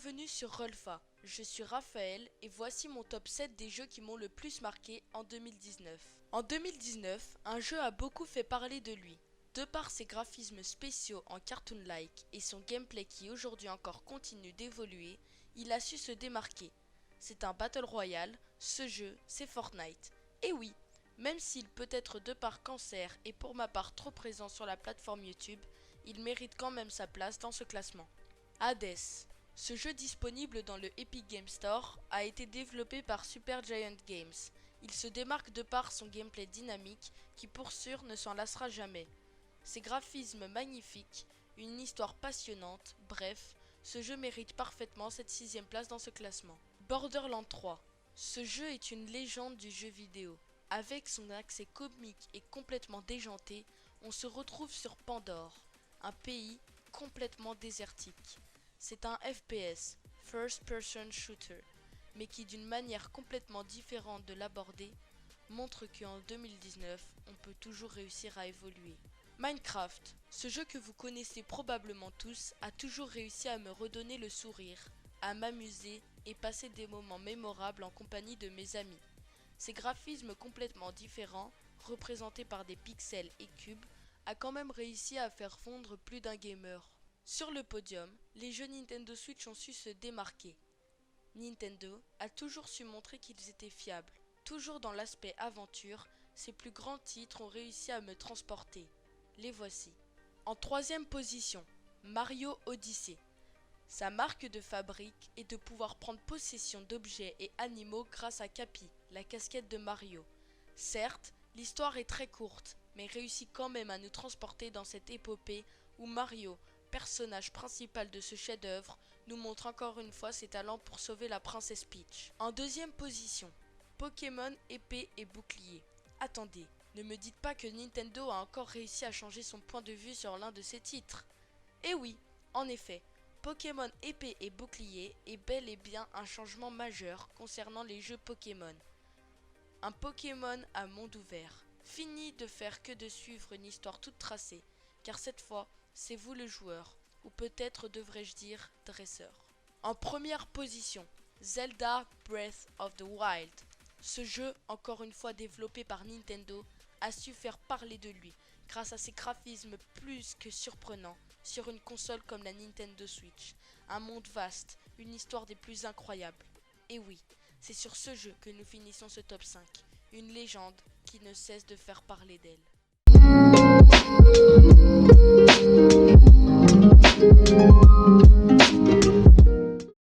Bienvenue sur Rolfa, je suis Raphaël et voici mon top 7 des jeux qui m'ont le plus marqué en 2019. En 2019, un jeu a beaucoup fait parler de lui. De par ses graphismes spéciaux en cartoon-like et son gameplay qui aujourd'hui encore continue d'évoluer, il a su se démarquer. C'est un Battle Royale, ce jeu c'est Fortnite. Et oui, même s'il peut être de par cancer et pour ma part trop présent sur la plateforme YouTube, il mérite quand même sa place dans ce classement. Hades. Ce jeu disponible dans le Epic Games Store a été développé par Supergiant Games. Il se démarque de par son gameplay dynamique qui pour sûr ne s'en lassera jamais. Ses graphismes magnifiques, une histoire passionnante, bref, ce jeu mérite parfaitement cette 6ème place dans ce classement. Borderlands 3. Ce jeu est une légende du jeu vidéo. Avec son accès comique et complètement déjanté, on se retrouve sur Pandore, un pays complètement désertique. C'est un FPS, First Person Shooter, mais qui d'une manière complètement différente de l'aborder, montre qu'en 2019, on peut toujours réussir à évoluer. Minecraft, ce jeu que vous connaissez probablement tous, a toujours réussi à me redonner le sourire, à m'amuser et passer des moments mémorables en compagnie de mes amis. Ces graphismes complètement différents, représentés par des pixels et cubes, a quand même réussi à faire fondre plus d'un gamer. Sur le podium, les jeux Nintendo Switch ont su se démarquer. Nintendo a toujours su montrer qu'ils étaient fiables. Toujours dans l'aspect aventure, ses plus grands titres ont réussi à me transporter. Les voici. En 3ème position, Mario Odyssey. Sa marque de fabrique est de pouvoir prendre possession d'objets et animaux grâce à Cappy, la casquette de Mario. Certes, l'histoire est très courte, mais réussit quand même à nous transporter dans cette épopée où Mario, personnage principal de ce chef-d'œuvre, nous montre encore une fois ses talents pour sauver la princesse Peach. En 2ème position, Pokémon épée et bouclier. Attendez, ne me dites pas que Nintendo a encore réussi à changer son point de vue sur l'un de ses titres. Eh oui, en effet, Pokémon épée et bouclier est bel et bien un changement majeur concernant les jeux Pokémon. Un Pokémon à monde ouvert. Fini de faire que de suivre une histoire toute tracée, car cette fois, c'est vous le joueur, ou peut-être devrais-je dire dresseur. En 1ère position, Zelda Breath of the Wild. Ce jeu, encore une fois développé par Nintendo, a su faire parler de lui grâce à ses graphismes plus que surprenants sur une console comme la Nintendo Switch. Un monde vaste, une histoire des plus incroyables. Et oui, c'est sur ce jeu que nous finissons ce top 5, une légende qui ne cesse de faire parler d'elle.